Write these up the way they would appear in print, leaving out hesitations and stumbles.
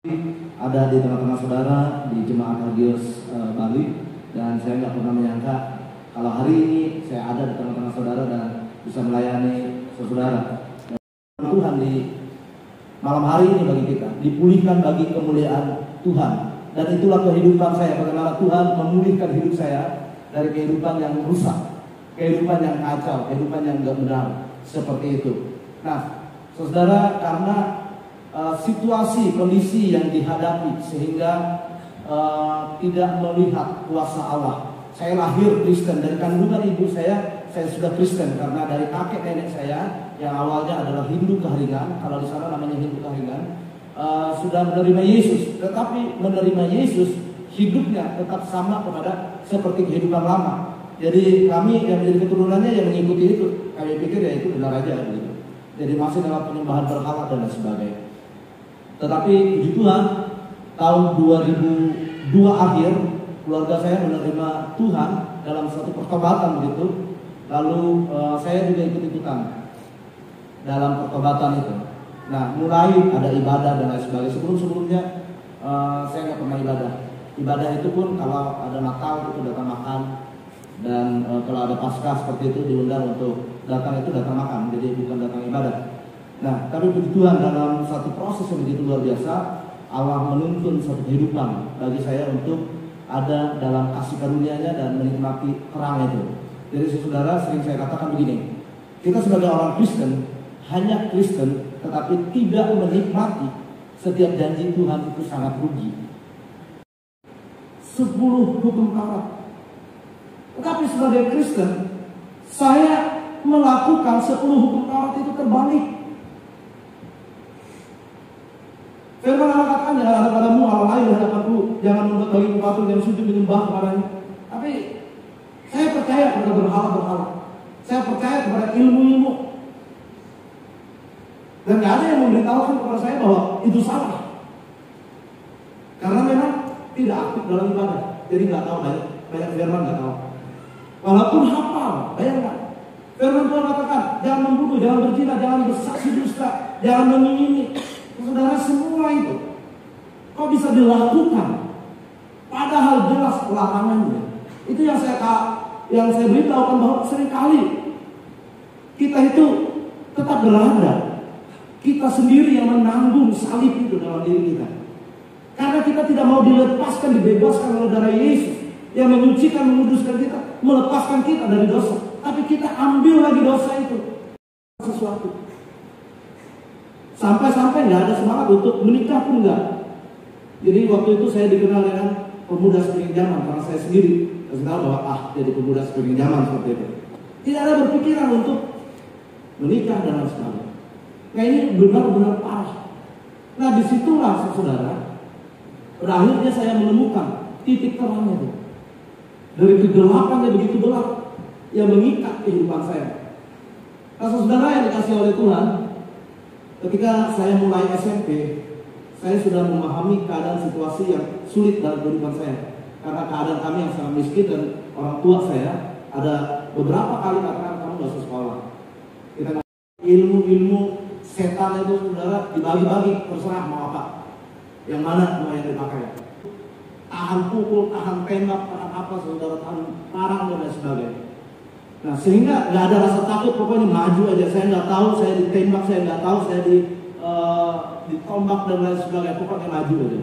ada di tengah-tengah saudara di Jemaat Hagios Bali, dan saya nggak pernah menyangka kalau hari ini saya ada di tengah-tengah saudara dan bisa melayani saudara. Tuhan di malam hari ini bagi kita dipulihkan bagi kemuliaan Tuhan, dan itulah kehidupan saya, bagaimana Tuhan memulihkan hidup saya dari kehidupan yang rusak, kehidupan yang kacau, kehidupan yang nggak benar seperti itu. Nah, saudara, karena situasi, kondisi yang dihadapi sehingga tidak melihat kuasa Allah. Saya lahir Kristen, dari kandungan ibu saya sudah Kristen karena dari kakek nenek saya yang awalnya adalah Hindu Kaharingan, kalau di sana namanya Hindu Kaharingan, sudah menerima Yesus. Tetapi menerima Yesus, hidupnya tetap sama kepada seperti kehidupan lama. Jadi kami yang menjadi keturunannya yang mengikuti itu, kami pikir ya itu benar aja gitu. Jadi masih dalam penyembahan berhala dan lain sebagainya. Tetapi puji Tuhan, tahun 2002 akhir keluarga saya menerima Tuhan dalam satu pertobatan begitu. Lalu saya juga ikut-ikutan dalam pertobatan itu. Nah, mulai ada ibadah dan lain sebagainya. Sebelumnya saya nggak pernah ibadah. Ibadah itu pun kalau ada Natal itu datang makan, dan kalau ada Paskah seperti itu diundang untuk datang, itu datang makan, jadi bukan datang ibadah. Nah, tapi puji Tuhan, dalam satu proses yang begitu luar biasa, Allah menuntun satu kehidupan bagi saya untuk ada dalam kasih karunia-Nya dan menikmati terang itu. Jadi saudara, sering saya katakan begini, kita sebagai orang Kristen hanya Kristen, tetapi tidak menikmati setiap janji Tuhan, itu sangat rugi. 10 hukum Taurat. Tetapi sebagai Kristen, saya melakukan 10 hukum Taurat itu terbalik. Firman Allah katakan, jangan ada padamu Allah lain di hadapanku, jangan membuat bagiku patung yang sujud menyembah kepadanya. Tapi saya percaya kepada berhala-berhala. Saya percaya kepada ilmu-ilmu. Dan gak ada yang memberitahukan kepada saya bahwa itu salah. Karena memang tidak aktif dalam ibadah. Jadi gak tahu, banyak firman gak tahu. Walaupun hafal, bayangkan. Firman Tuhan katakan, jangan membunuh, jangan berzina, jangan bersaksi dusta, jangan mengingini. Saudara, semua itu kok bisa dilakukan? Padahal jelas larangannya. Itu yang saya beritahukan, bahwa seringkali kita itu tetap berada. Kita sendiri yang menanggung salib itu dalam diri kita. Karena kita tidak mau dilepaskan, dibebaskan oleh darah Yesus yang menyucikan, menguduskan kita, melepaskan kita dari dosa. Tapi kita ambil lagi dosa itu sesuatu. Sampai-sampai nggak ada semangat untuk menikah pun nggak. Jadi waktu itu saya dikenal dengan pemuda sepiring zaman, karena saya sendiri kasih tahu bahwa jadi pemuda sepiring zaman seperti itu. Tidak ada berpikiran untuk menikah dan lain sebagainya. Nah, ini benar-benar parah. Nah, disitulah saudara, pada akhirnya saya menemukan titik terangnya itu. Dari kegelapan yang begitu gelap yang mengikat kehidupan saya. Nah, saudara yang dikasih oleh Tuhan, ketika saya mulai SMP, saya sudah memahami keadaan situasi yang sulit dalam kehidupan saya. Karena keadaan kami yang sangat miskin dan orang tua saya ada beberapa kali katakan, kamu gak usah sekolah. Kita ilmu-ilmu setan itu saudara dibagi-bagi, terserah mau apa. Yang mana mau yang dipakai. Tahan pukul, tahan tembak, tahan apa saudara, tahan parang dan lain sebagainya. Nah, sehingga nggak ada rasa takut, pokoknya maju aja. Saya nggak tahu saya ditembak, saya nggak tahu saya ditombak dan lain sebagainya, pokoknya maju aja.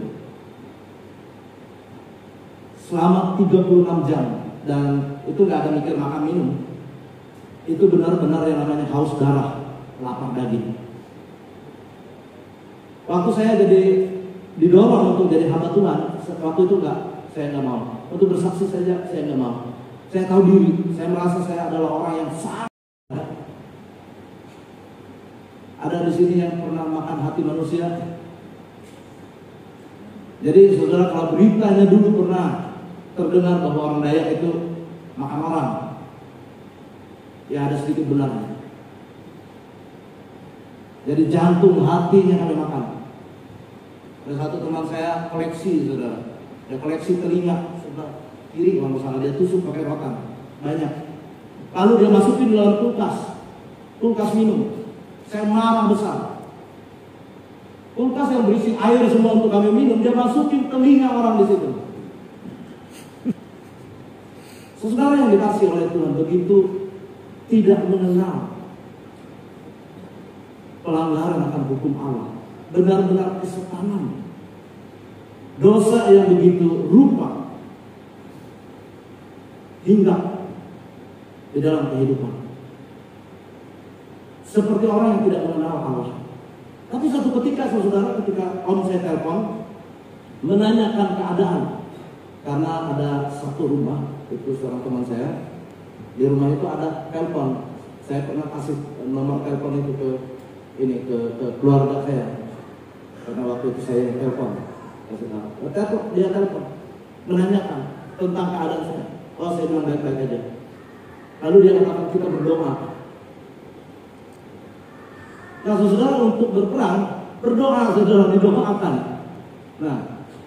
Selama 36 jam, dan itu nggak ada mikir makan minum. Itu benar-benar yang namanya haus darah, lapar daging. Waktu saya didorong untuk jadi hamba Tuhan, waktu itu saya nggak mau. Untuk bersaksi saja saya nggak mau. Saya tahu diri, saya merasa saya adalah orang yang sangat. Ada di sini yang pernah makan hati manusia. Jadi saudara, kalau beritanya dulu pernah terdengar bahwa orang Dayak itu makan orang, ya ada sedikit benarnya. Jadi jantung hatinya kami makan. Ada satu teman saya koleksi, saudara, dia koleksi telinga, saudara. Kiri kalau misalnya dia tusuk pakai rotan banyak, lalu dia masukin dalam kulkas minum. Saya marah besar. kulkas yang berisi air semua untuk kami minum, dia masukin telinga orang di situ. Saudara yang dikasih oleh Tuhan, begitu tidak mengenal pelanggaran akan hukum Allah, benar-benar kesetanan, dosa yang begitu rupa hingga di dalam kehidupan, seperti orang yang tidak mengenal Allah. Tapi satu ketika saudara, ketika om saya telepon menanyakan keadaan, karena ada satu rumah, itu seorang teman saya, di rumah itu ada telepon. Saya pernah kasih nomor telepon itu ke keluarga saya, karena waktu itu saya telepon. Dia telepon menanyakan tentang keadaan saya. Oh, saya bilang baik-baik aja. Lalu dia katakan kita berdoa. Nah, saudara, untuk berperang, berdoa, saudara, didoakan. Nah,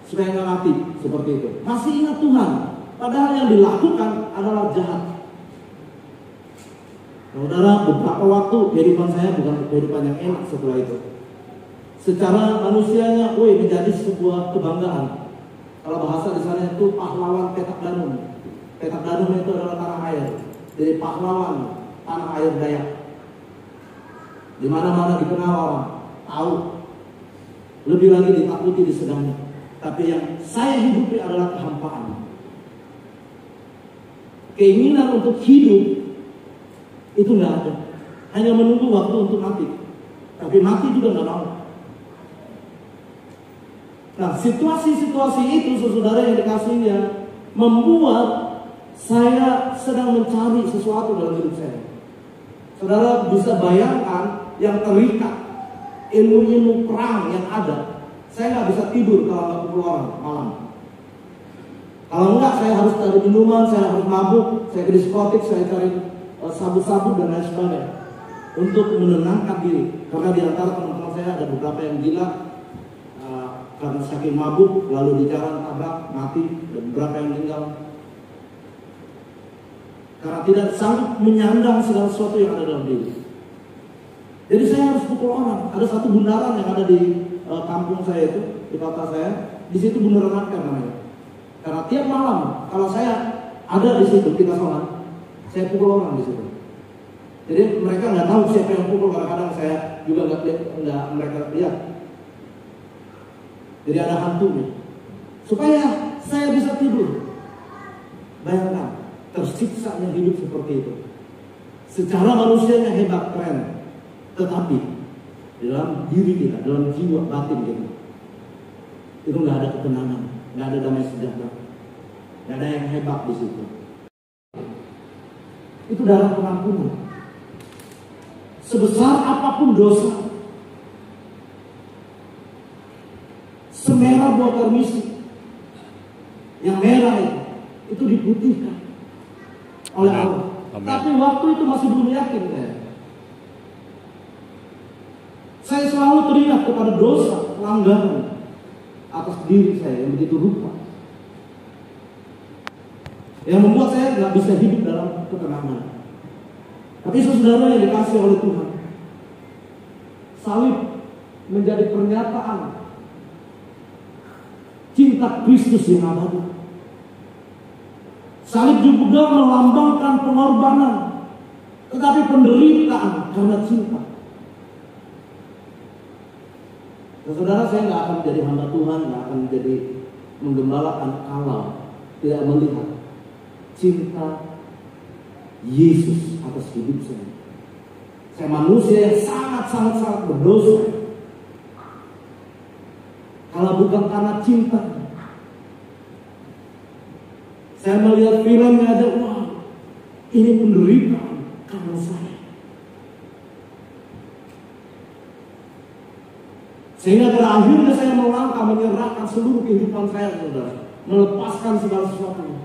supaya nggak mati seperti itu. Masih ingat Tuhan, padahal yang dilakukan adalah jahat. Saudara, beberapa waktu kehidupan saya bukan kehidupan yang enak setelah itu. Secara manusianya, menjadi sebuah kebanggaan. Kalau bahasa di sana itu pahlawan petak danum. Petak danum itu adalah tanah air. Jadi pahlawan tanah air Dayak. Di mana-mana dikenal orang, tahu. Lebih lagi ditakuti, disegani. Tapi yang saya hidupi adalah kehampaan. Keinginan untuk hidup itu nggak ada. Hanya menunggu waktu untuk mati. Tapi mati juga nggak mau. Nah, situasi-situasi itu, saudara yang dikasihnya, membuat saya sedang mencari sesuatu dalam hidup saya. Saudara bisa bayangkan yang terikat, ilmu-ilmu perang yang ada. Saya nggak bisa tidur kalau nggak kumpul orang malam. Kalau enggak, saya harus cari minuman, saya harus mabuk, saya ke diskotik, saya cari sabu-sabu dan lain sebagainya untuk menenangkan diri. Karena di antara teman-teman saya ada beberapa yang gila karena saking mabuk, lalu di jalan tabrak, mati, dan beberapa yang meninggal karena tidak sanggup menyandang segala sesuatu yang ada dalam diri. Jadi saya harus pukul orang. Ada satu bundaran yang ada di kampung saya itu, di kota saya, di situ bundaran Ampel namanya. Karena tiap malam kalau saya ada di situ, kita sholat, saya pukul orang di situ. Jadi mereka nggak tahu siapa yang pukul, kadang-kadang saya juga nggak mereka lihat. Jadi ada hantunya. Supaya saya bisa tidur. Bayangkan, tersiksanya hidup seperti itu. Secara manusianya hebat, keren. Tetapi dalam diri kita, dalam jiwa batin kita, itu nggak ada ketenangan, nggak ada damai sejahtera, nggak ada yang hebat di situ. Itu darah pengampunan. Sebesar apapun dosa, semerah buah permisi, yang merah itu diputihkan oleh Allah. Tapi waktu itu masih belum yakin ya. Saya selalu teringat kepada dosa, pelanggaran atas diri saya yang begitu rupa, yang membuat saya nggak bisa hidup dalam ketenangan. Tapi saudara yang dikasih oleh Tuhan, salib menjadi pernyataan cinta Kristus yang abadi. Salib juga melambangkan pengorbanan, tetapi penderitaan karena cinta. Saudara, saya nggak akan menjadi hamba Tuhan, nggak akan menjadi menggembalakan kalau tidak melihat cinta Yesus atas hidup saya. Saya manusia yang sangat berdosa. Kalau bukan karena cinta, saya melihat filmnya aja, wah, ini penderitaan karena saya. Sehingga pada akhirnya saya melangkah menyerahkan seluruh kehidupan saya, saudara, melepaskan segala sesuatunya.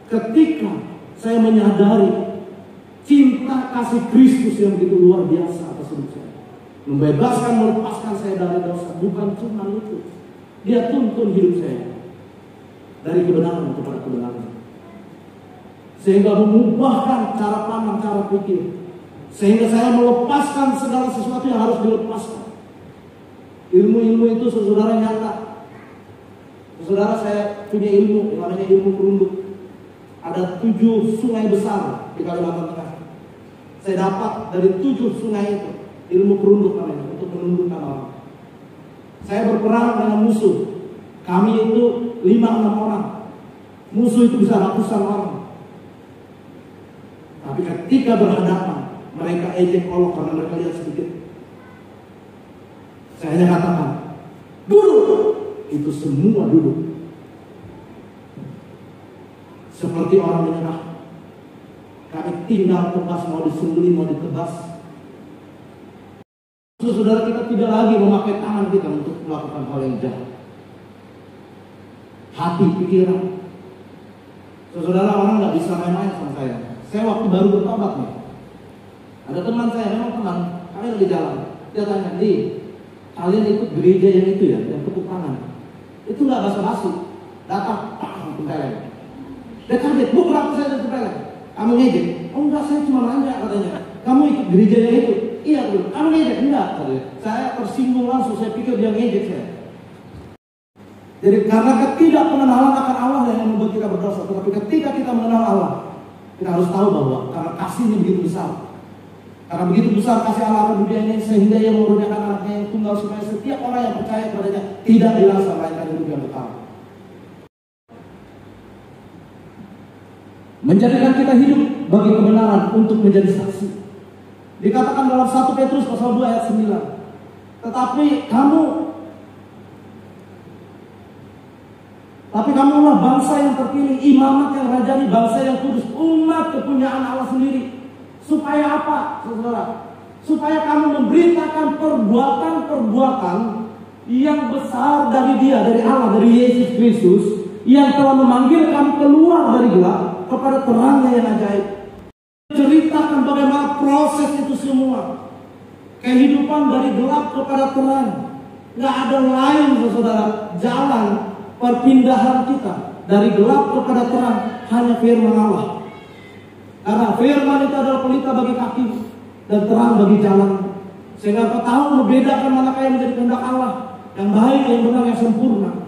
Ketika saya menyadari cinta kasih Kristus yang begitu luar biasa atas hidup saya, membebaskan, melepaskan saya dari dosa. Bukan cuma itu, Dia tuntun hidup saya dari kebenaran kepada kebenaran, sehingga mengubahkan cara pandang, cara pikir, sehingga saya melepaskan segala sesuatu yang harus dilepaskan. Ilmu-ilmu itu saudara nyata. Saudara, saya punya ilmu yang namanya ilmu perunduk. Ada 7 sungai besar di Kalimantan Tengah. Saya dapat dari 7 sungai itu ilmu perunduk namanya, untuk menundukkan orang. Saya berperang dengan musuh. Kami itu 5-6 orang. Musuh itu bisa ratusan orang. Tapi ketika berhadapan, mereka ejek olok karena mereka lihat sedikit. Saya hanya katakan, duduk. Itu semua duduk. Seperti orang menyerah. Kami tinggal tebas, mau disembelih, mau ditebas. Saudara, kita tidak lagi memakai tangan kita untuk melakukan hal yang jahat. Hati, pikiran. Saudara, orang nggak bisa main-main sama saya. Saya waktu baru bertobat nih. Ada teman saya, memang teman, kami lagi jalan. Dia tanya, "Di, kalian ikut gereja yang itu ya, yang tepuk tangan?" Itu nggak basa-basi, datang, tempeleng. Dia kaget, "Bu, kenapa saya tempeleng? Kamu ngejek?" "Oh enggak, saya cuma nanya," katanya. "Kamu ikut gereja yang itu?" "Iya, Bu." "Kamu ngejek?" "Enggak," katanya. Saya tersinggung langsung, saya pikir dia ngejek saya. Jadi karena ketidakpengenalan akan Allah yang membuat kita berdosa. Tetapi ketika kita mengenal Allah, kita harus tahu bahwa karena kasihnya begitu besar. Karena begitu besar kasih Allah akan dunia ini, sehingga Ia menurunkan anaknya yang tunggal supaya setiap orang yang percaya kepadanya tidak binasa melainkan hidup yang kekal. Menjadikan kita hidup bagi kebenaran untuk menjadi saksi. Dikatakan dalam 1 Petrus pasal 2 ayat 9. Tetapi kamulah bangsa yang terpilih, imamat yang rajani, bangsa yang kudus, umat kepunyaan Allah sendiri. Supaya apa, saudara? Supaya kamu memberitakan perbuatan-perbuatan yang besar dari Dia, dari Allah, dari Yesus Kristus, yang telah memanggil kamu keluar dari gelap kepada terangnya yang ajaib. Ceritakan bagaimana proses itu semua. Kehidupan dari gelap kepada terang. Gak ada lain, saudara, jalan perpindahan kita dari gelap kepada terang, hanya firman Allah. Karena firman itu adalah pelita bagi kaki dan terang bagi jalan. Sehingga kau tahu membedakan manakah yang menjadi kehendak Allah, yang baik, yang benar, yang sempurna.